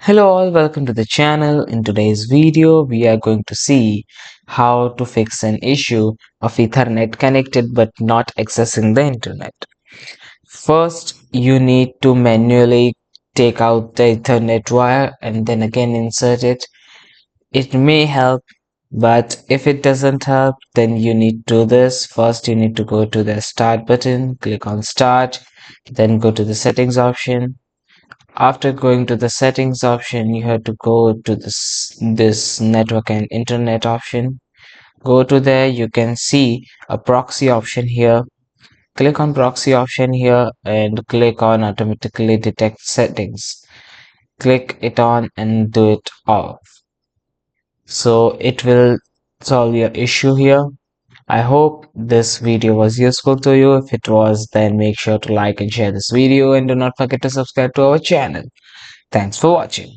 Hello all, welcome to the channel. In today's video, we are going to see how to fix an issue of Ethernet connected but not accessing the internet. First, you need to manually take out the Ethernet wire and then again insert it. It may help, but if it doesn't help, then you need to do this. First, you need to go to the Start button, click on Start, then go to the Settings option. After going to the settings option, you have to go to this network and internet option. Go to there, you can see a proxy option here. Click on proxy option here and click on automatically detect settings. Click it on and do it off. So it will solve your issue here. I hope this video was useful to you. If it was, then make sure to like and share this video and do not forget to subscribe to our channel. Thanks for watching.